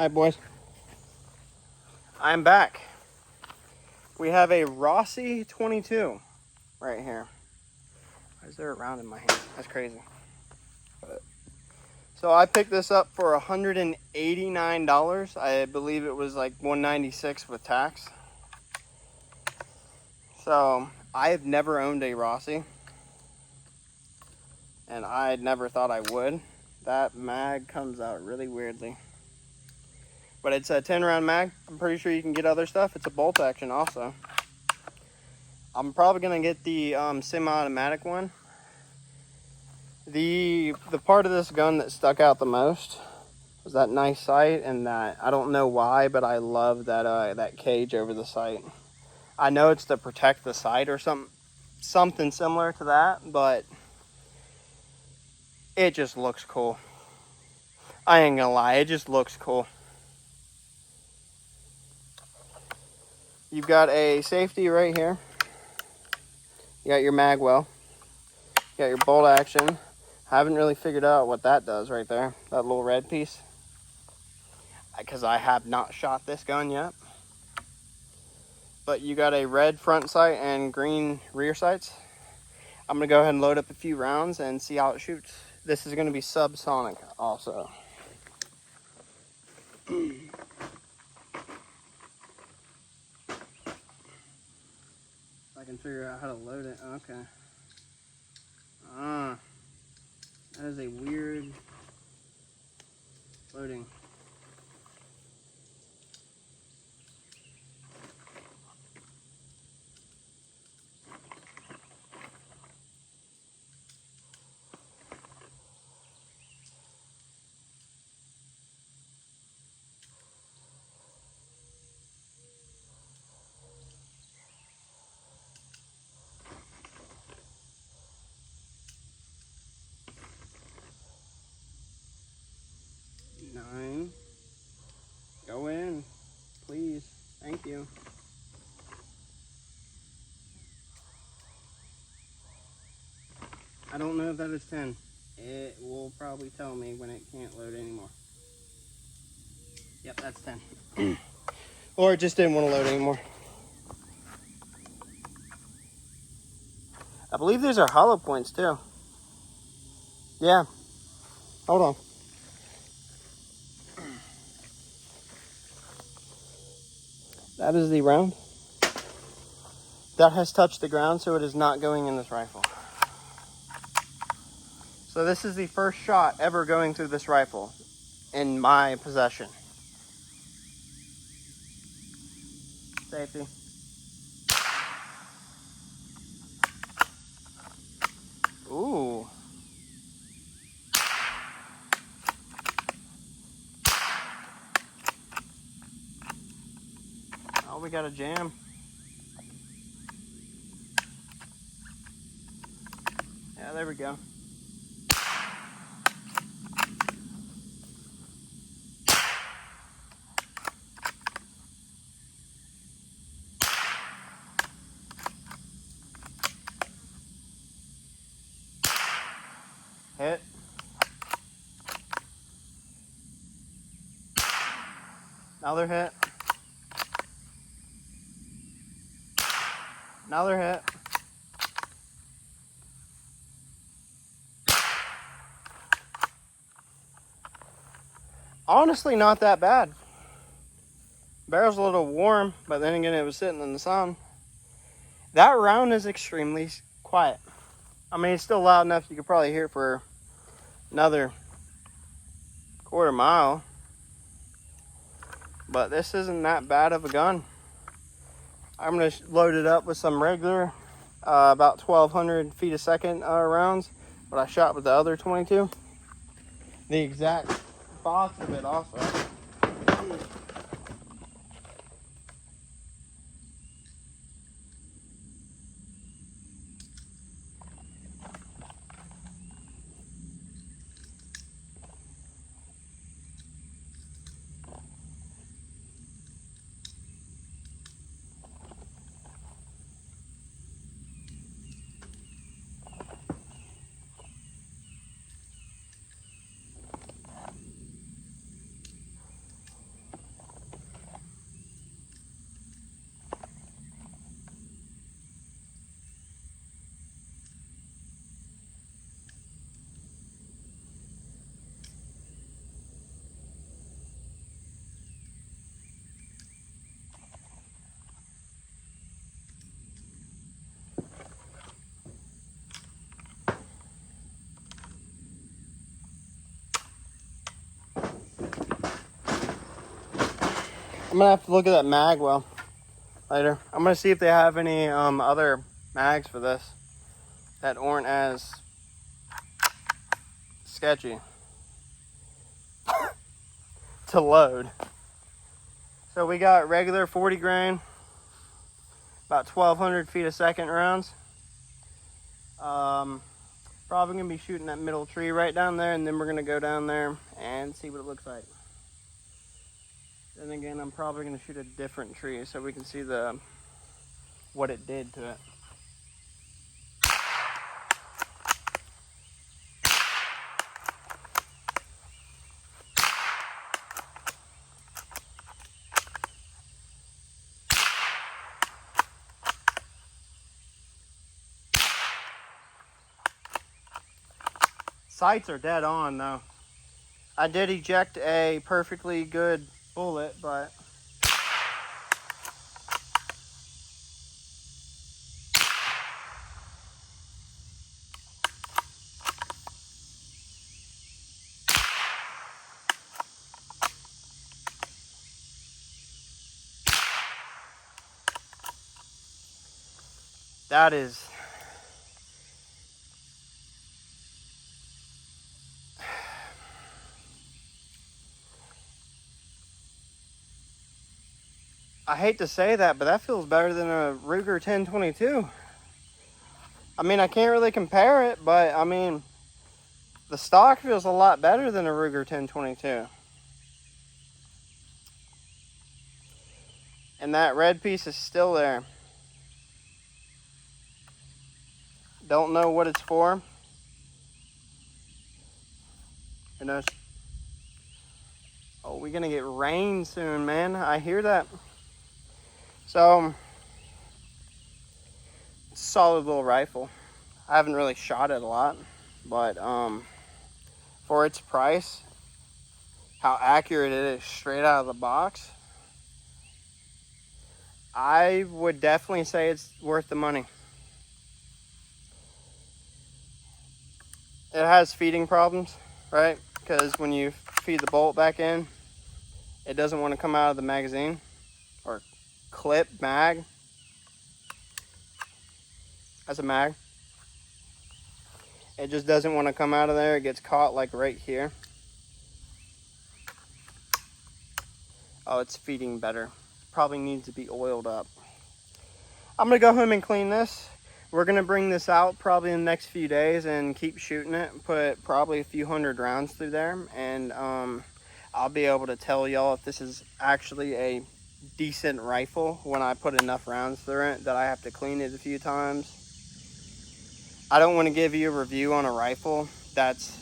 Hi, boys. I'm back. We have a Rossi 22 right here. Why is there a round in my hand? That's crazy. So I picked this up for $189. I believe it was like $196 with tax. So I have never owned a Rossi, and I never thought I would. That mag comes out really weirdly. But it's a 10-round mag. I'm pretty sure you can get other stuff. It's a bolt action also. I'm probably going to get the semi-automatic one. The part of this gun that stuck out the most was that nice sight, and that, I don't know why, but I love that that cage over the sight. I know it's to protect the sight or something similar to that, but it just looks cool. I ain't gonna lie, it just looks cool. You've got a safety right here. You got your mag well. You got your bolt action. I haven't really figured out what that does right there. That little red piece. Because I have not shot this gun yet. But you got a red front sight and green rear sights. I'm going to go ahead and load up a few rounds and see how it shoots. This is going to be subsonic also. I can figure out how to load it. Okay. That is a weird loading. Nine. Go in, please. Thank you. I don't know if that is 10. It will probably tell me when it can't load anymore. Yep, that's 10. Or it just didn't want to load anymore. I believe these are hollow points too. Yeah. Hold on. That is the round. That has touched the ground, so it is not going in this rifle. So this is the first shot ever going through this rifle in my possession. Safety. Ooh. Oh, we got a jam. Yeah, there we go. Hit. Another hit. Another hit. Honestly, not that bad. Barrel's a little warm, but then again, it was sitting in the sun. That round is extremely quiet. I mean, it's still loud enough you could probably hear it for another quarter mile. But this isn't that bad of a gun. I'm going to load it up with some regular, about 1,200 feet a second rounds. But I shot with the other 22. The exact box of it also. I'm gonna have to look at that mag well later. I'm gonna see if they have any other mags for this that aren't as sketchy to load. So we got regular 40 grain, about 1,200 feet a second rounds. Probably gonna be shooting that middle tree right down there, and then we're gonna go down there and see what it looks like. Then again, I'm probably gonna shoot a different tree so we can see what it did to it. Sights are dead on though. I did eject a perfectly good bullet, but that is... I hate to say that, but that feels better than a Ruger 1022. I mean, I can't really compare it, but I mean, the stock feels a lot better than a Ruger 1022. And that red piece is still there. Don't know what it's for. Who knows? Oh, we're gonna get rain soon, man. I hear that. So, it's a solid little rifle. I haven't really shot it a lot, but for its price, how accurate it is straight out of the box, I would definitely say it's worth the money. It has feeding problems, right? Because when you feed the bolt back in, it doesn't want to come out of the magazine or clip mag as a mag. It just doesn't want to come out of there. It gets caught like right here. Oh, it's feeding better. Probably needs to be oiled up. I'm gonna go home and clean this. We're gonna bring this out probably in the next few days and keep shooting it. Put probably a few hundred rounds through there, and I'll be able to tell y'all if this is actually a decent rifle when I put enough rounds through it that I have to clean it a few times. I don't want to give you a review on a rifle that's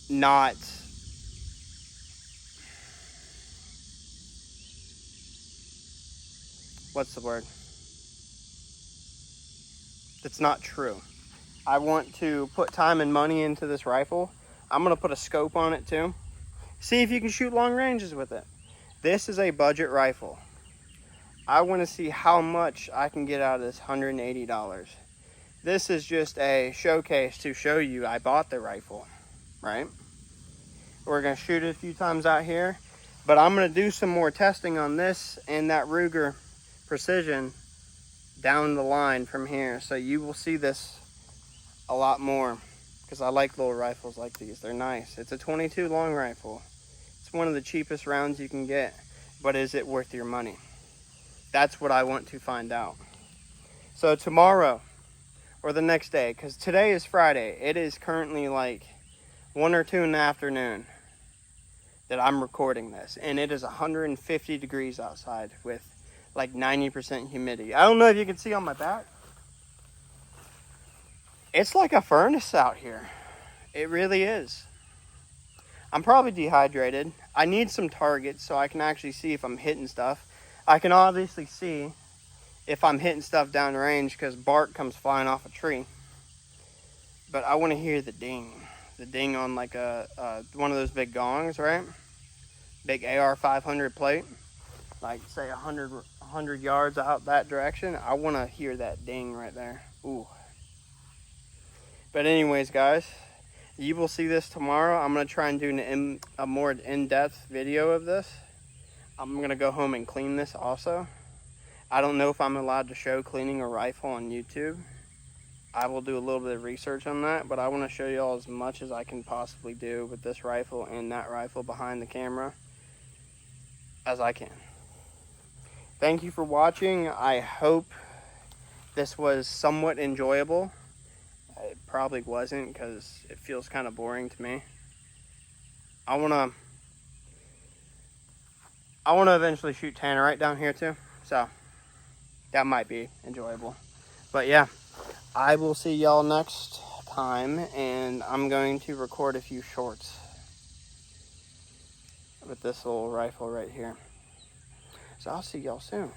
not what's the word? That's not true. I want to put time and money into this rifle. I'm going to put a scope on it too. See if you can shoot long ranges with it. This is a budget rifle. I want to see how much I can get out of this $180. This is just a showcase to show you I bought the rifle, right? We're going to shoot it a few times out here, but I'm going to do some more testing on this and that Ruger Precision down the line from here. So you will see this a lot more because I like little rifles like these. They're nice. It's a 22 long rifle. It's one of the cheapest rounds you can get, but is it worth your money? That's what I want to find out. So tomorrow or the next day, because today is Friday, it is currently like 1 or 2 in the afternoon that I'm recording this, and it is 150 degrees outside with like 90% humidity. I don't know if you can see on my back. It's like a furnace out here. It really is. I'm probably dehydrated. I need some targets so I can actually see if I'm hitting stuff. I can obviously see if I'm hitting stuff down range because bark comes flying off a tree. But I want to hear the ding. The ding on like one of those big gongs, right? Big AR 500 plate. Like say 100 yards out that direction. I want to hear that ding right there. Ooh. But anyways, guys, You will see this tomorrow. I'm going to try and do a more in-depth video of this. I'm going to go home and clean this also. I don't know if I'm allowed to show cleaning a rifle on YouTube. I will do a little bit of research on that, but I want to show you all as much as I can possibly do with this rifle and that rifle behind the camera as I can. Thank you for watching. I hope this was somewhat enjoyable. It probably wasn't because it feels kind of boring to me. I want to eventually shoot tannerite down here too, so that might be enjoyable. But yeah, I will see y'all next time, and I'm going to record a few shorts with this little rifle right here. So I'll see y'all soon.